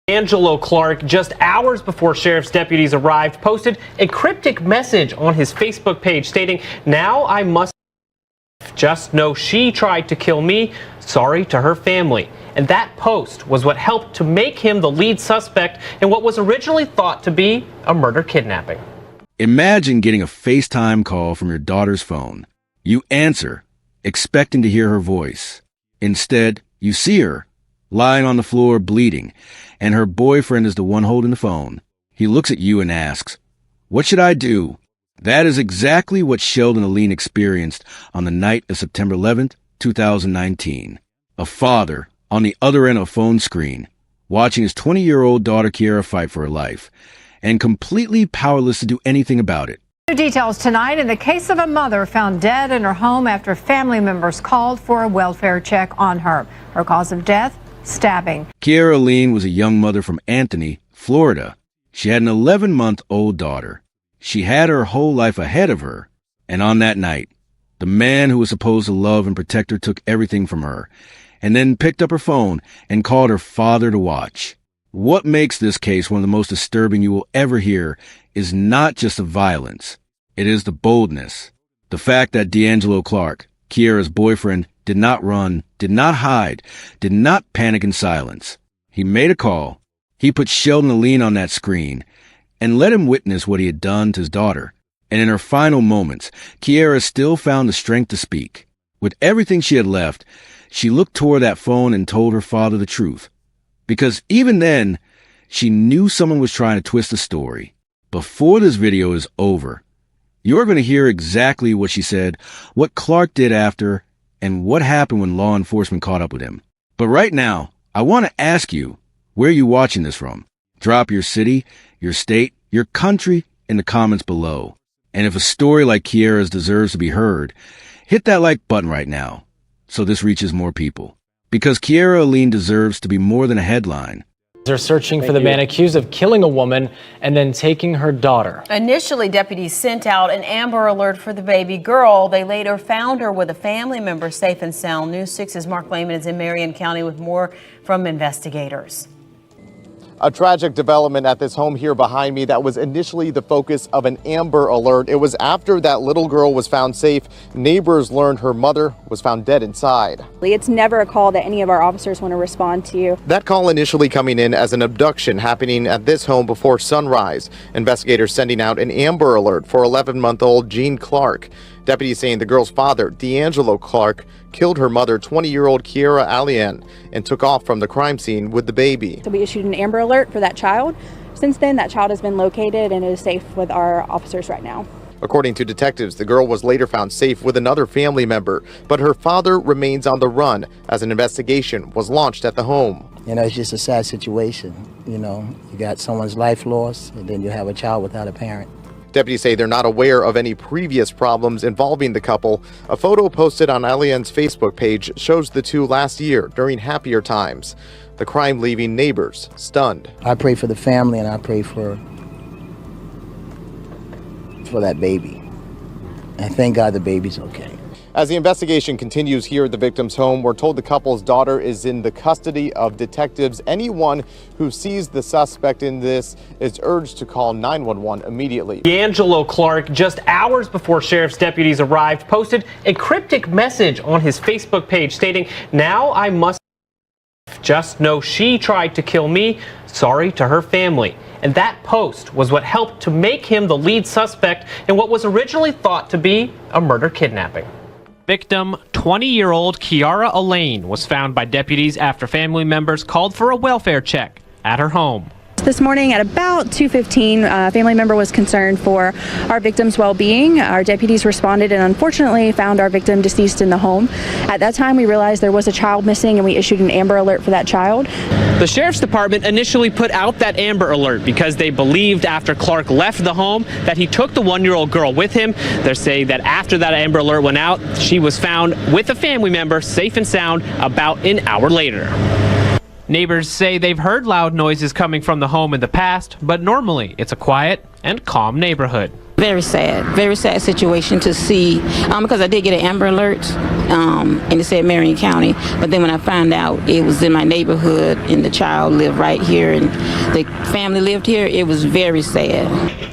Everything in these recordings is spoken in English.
Angelo Clark, just hours before sheriff's deputies arrived, posted a cryptic message on his Facebook page stating, "Now I must just know she tried to kill me. Sorry to her family." And that post was what helped to make him the lead suspect in what was originally thought to be a murder kidnapping. Imagine getting a FaceTime call from your daughter's phone. You answer, expecting to hear her voice. Instead, you see her lying on the floor bleeding, and her boyfriend is the one holding the phone. He looks at you and asks, "What should I do?" That is exactly what Sheldon Aline experienced on the night of September 11th, 2019. A father on the other end of a phone screen, watching his 20-year-old daughter Kiara fight for her life, and completely powerless to do anything about it. New details tonight in the case of a mother found dead in her home after family members called for a welfare check on her. Her cause of death? Stabbing. Kiara Aline was a young mother from Anthony, Florida. She had an 11-month-old daughter. She had her whole life ahead of her. And on that night, the man who was supposed to love and protect her took everything from her, and then picked up her phone and called her father to watch. What makes this case one of the most disturbing you will ever hear is not just the violence. It is the boldness. The fact that D'Angelo Clark, Kiara's boyfriend, did not run, did not hide, did not panic in silence. He made a call. He put Sheldon Aline on that screen and let him witness what he had done to his daughter. And in her final moments, Kiara still found the strength to speak. With everything she had left, she looked toward that phone and told her father the truth. Because even then, she knew someone was trying to twist the story. Before this video is over, you're going to hear exactly what she said, what Clark did after, and what happened when law enforcement caught up with him. But right now, I want to ask you, where are you watching this from? Drop your city, your state, your country in the comments below. And if a story like Kiara's deserves to be heard, hit that like button right now so this reaches more people. Because Kiara Aline deserves to be more than a headline. They're searching for the man accused of killing a woman and then taking her daughter. Initially, deputies sent out an Amber Alert for the baby girl. They later found her with a family member safe and sound. News 6's Mark Lehman is in Marion County with more from investigators. A tragic development at this home here behind me that was initially the focus of an Amber Alert. It was after that little girl was found safe, neighbors learned her mother was found dead inside. It's never a call that any of our officers want to respond to. That call initially coming in as an abduction happening at this home before sunrise. Investigators sending out an Amber Alert for 11-month-old Jean Clark. Deputies saying the girl's father, D'Angelo Clark, killed her mother, 20-year-old Kiara Aline, and took off from the crime scene with the baby. So we issued an Amber Alert for that child. Since then, that child has been located and is safe with our officers right now. According to detectives, the girl was later found safe with another family member, but her father remains on the run as an investigation was launched at the home. You know, it's just a sad situation. You know, you got someone's life lost, and then you have a child without a parent. Deputies say they're not aware of any previous problems involving the couple. A photo posted on Alien's Facebook page shows the two last year during happier times. The crime leaving neighbors stunned. I pray for the family and I pray for that baby. And thank God the baby's okay. As the investigation continues here at the victim's home, we're told the couple's daughter is in the custody of detectives. Anyone who sees the suspect in this is urged to call 911 immediately. D'Angelo Clark, just hours before sheriff's deputies arrived, posted a cryptic message on his Facebook page stating, "Now I must just know she tried to kill me. Sorry to her family." And that post was what helped to make him the lead suspect in what was originally thought to be a murder kidnapping. Victim, 20-year-old Kiara Aline, was found by deputies after family members called for a welfare check at her home. This morning at about 2:15, a family member was concerned for our victim's well-being. Our deputies responded and unfortunately found our victim deceased in the home. At that time, we realized there was a child missing and we issued an Amber Alert for that child. The sheriff's department initially put out that Amber Alert because they believed after Clark left the home that he took the 1-year-old girl with him. They're saying that after that Amber Alert went out, she was found with a family member safe and sound about an hour later. Neighbors say they've heard loud noises coming from the home in the past, but normally it's a quiet and calm neighborhood. Very sad situation to see, because I did get an Amber Alert, and it said Marion County, but then when I found out it was in my neighborhood and the child lived right here and the family lived here, it was very sad.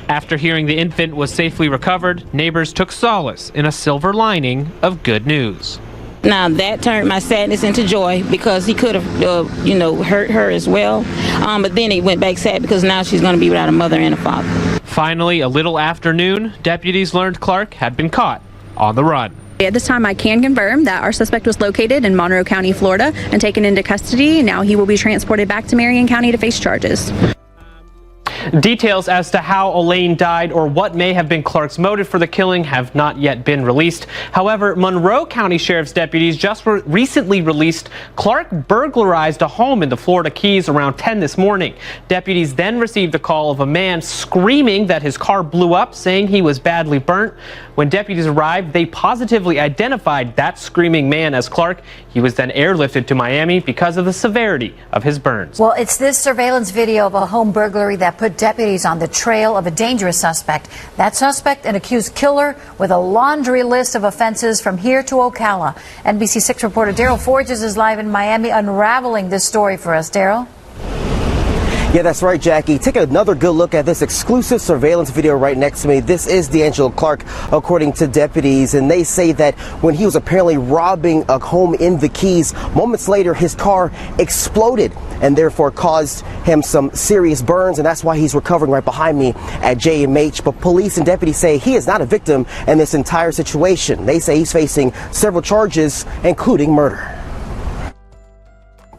After hearing the infant was safely recovered, neighbors took solace in a silver lining of good news. Now that turned my sadness into joy because he could have, hurt her as well, but then it went back sad because now she's going to be without a mother and a father. Finally, a little after noon, deputies learned Clark had been caught on the run. At this time, I can confirm that our suspect was located in Monroe County, Florida, and taken into custody. Now he will be transported back to Marion County to face charges. Details as to how Elaine died or what may have been Clark's motive for the killing have not yet been released. However, Monroe County Sheriff's deputies just recently released Clark burglarized a home in the Florida Keys around 10 this morning. Deputies then received a call of a man screaming that his car blew up, saying he was badly burnt. When deputies arrived, they positively identified that screaming man as Clark. He was then airlifted to Miami because of the severity of his burns. Well, it's this surveillance video of a home burglary that put deputies on the trail of a dangerous suspect. That suspect, an accused killer with a laundry list of offenses from here to Ocala. NBC6 reporter Daryl Forges is live in Miami unraveling this story for us. Daryl? Yeah, that's right, Jackie. Take another good look at this exclusive surveillance video right next to me. This is D'Angelo Clark, according to deputies, and they say that when he was apparently robbing a home in the Keys, moments later his car exploded and therefore caused him some serious burns, and that's why he's recovering right behind me at JMH. But police and deputies say he is not a victim in this entire situation. They say he's facing several charges, including murder.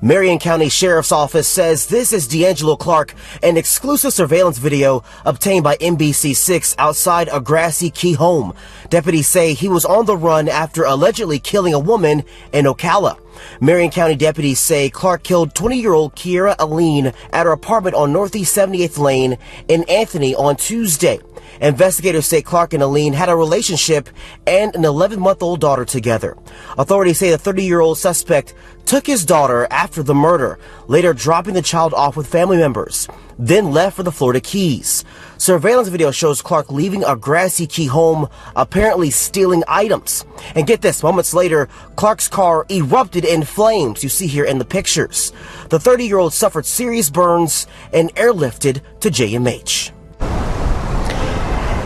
Marion County Sheriff's Office says this is D'Angelo Clark, an exclusive surveillance video obtained by NBC6 outside a grassy Key home. Deputies say he was on the run after allegedly killing a woman in Ocala. Marion County deputies say Clark killed 20-year-old Kiera Aline at her apartment on Northeast 78th Lane in Anthony on Tuesday. Investigators say Clark and Aline had a relationship and an 11-month-old daughter together. Authorities say the 30-year-old suspect took his daughter after the murder, later dropping the child off with family members, then left for the Florida Keys. Surveillance video shows Clark leaving a grassy Key home, apparently stealing items. And get this, moments later, Clark's car erupted in flames, you see here in the pictures. The 30-year-old suffered serious burns and airlifted to JMH.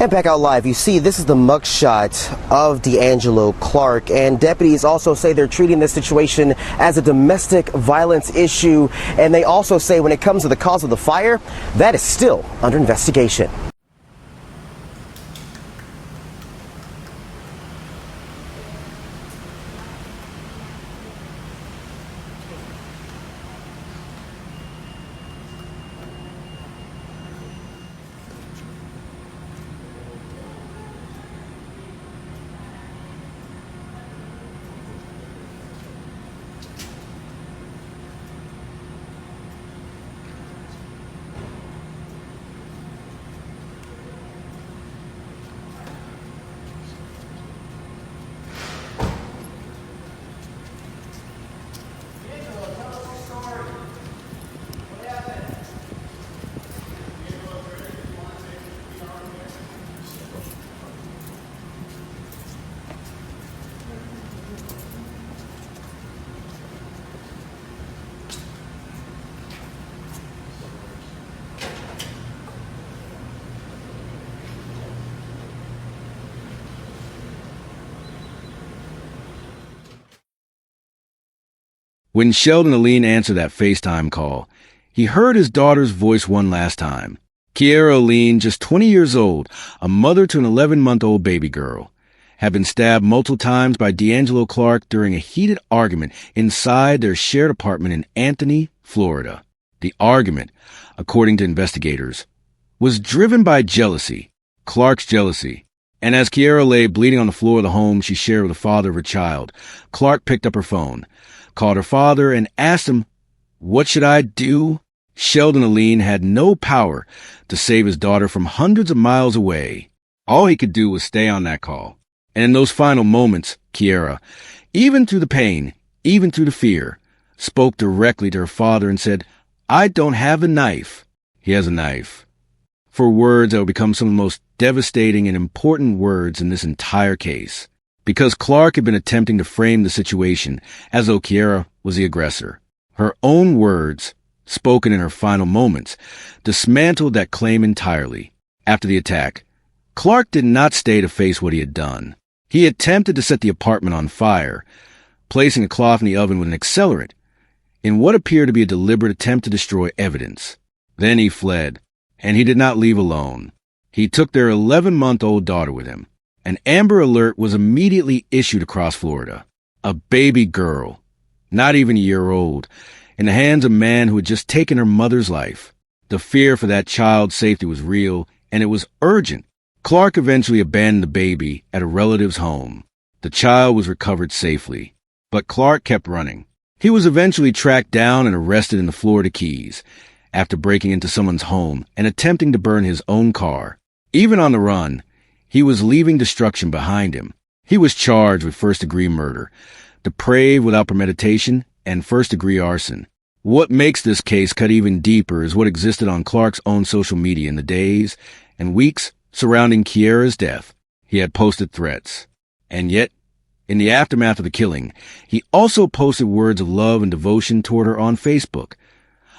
And back out live, you see this is the mugshot of D'Angelo Clark, and deputies also say they're treating this situation as a domestic violence issue, and they also say when it comes to the cause of the fire, that is still under investigation. When Sheldon Aline answered that FaceTime call, he heard his daughter's voice one last time. Kiera Aline, just 20 years old, a mother to an 11-month-old baby girl, had been stabbed multiple times by D'Angelo Clark during a heated argument inside their shared apartment in Anthony, Florida. The argument, according to investigators, was driven by jealousy, Clark's jealousy. And as Kiera lay bleeding on the floor of the home she shared with the father of her child, Clark picked up her phone, called her father, and asked him, "What should I do?" Sheldon Aline had no power to save his daughter from hundreds of miles away. All he could do was stay on that call. And in those final moments, Kiera, even through the pain, even through the fear, spoke directly to her father and said, "I don't have a knife. He has a knife." for words that would become some of the most devastating and important words in this entire case, because Clark had been attempting to frame the situation as though Kiera was the aggressor. Her own words, spoken in her final moments, dismantled that claim entirely. After the attack, Clark did not stay to face what he had done. He attempted to set the apartment on fire, placing a cloth in the oven with an accelerant, in what appeared to be a deliberate attempt to destroy evidence. Then he fled, and he did not leave alone. He took their 11-month-old daughter with him. An Amber Alert was immediately issued across Florida. A baby girl, not even a year old, in the hands of a man who had just taken her mother's life. The fear for that child's safety was real, and it was urgent. Clark eventually abandoned the baby at a relative's home. The child was recovered safely, but Clark kept running. He was eventually tracked down and arrested in the Florida Keys after breaking into someone's home and attempting to burn his own car. Even on the run, he was leaving destruction behind him. He was charged with first-degree murder, depraved without premeditation, and first-degree arson. What makes this case cut even deeper is what existed on Clark's own social media in the days and weeks surrounding Kiera's death. He had posted threats. And yet, in the aftermath of the killing, he also posted words of love and devotion toward her on Facebook.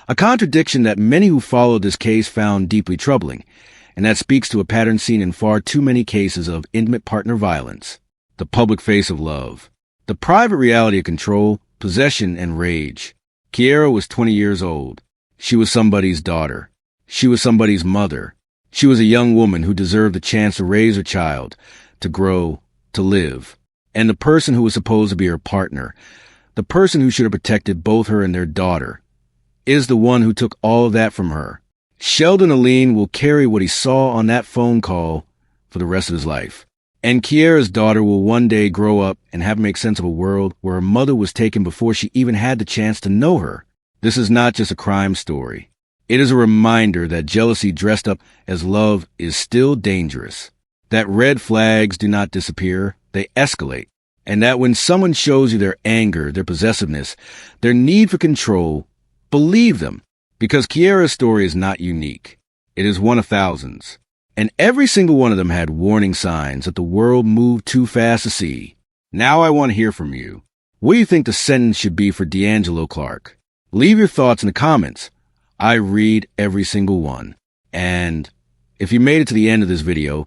A contradiction that many who followed this case found deeply troubling, and that speaks to a pattern seen in far too many cases of intimate partner violence. The public face of love. The private reality of control, possession, and rage. Kiera was 20 years old. She was somebody's daughter. She was somebody's mother. She was a young woman who deserved the chance to raise her child, to grow, to live. And the person who was supposed to be her partner, the person who should have protected both her and their daughter, is the one who took all of that from her. Sheldon Aline will carry what he saw on that phone call for the rest of his life. And Kiera's daughter will one day grow up and have to make sense of a world where her mother was taken before she even had the chance to know her. This is not just a crime story. It is a reminder that jealousy dressed up as love is still dangerous. That red flags do not disappear, they escalate. And that when someone shows you their anger, their possessiveness, their need for control, believe them, because Kiera's story is not unique. It is one of thousands. And every single one of them had warning signs that the world moved too fast to see. Now I want to hear from you. What do you think the sentence should be for D'Angelo Clark? Leave your thoughts in the comments. I read every single one. And if you made it to the end of this video,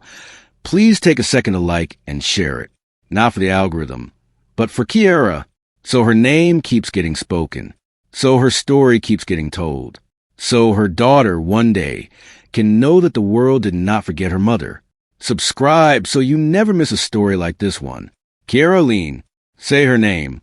please take a second to like and share it. Not for the algorithm, but for Kiera, so her name keeps getting spoken, so her story keeps getting told, so her daughter one day can know that the world did not forget her mother. Subscribe so you never miss a story like this one. Kiera Aline, say her name.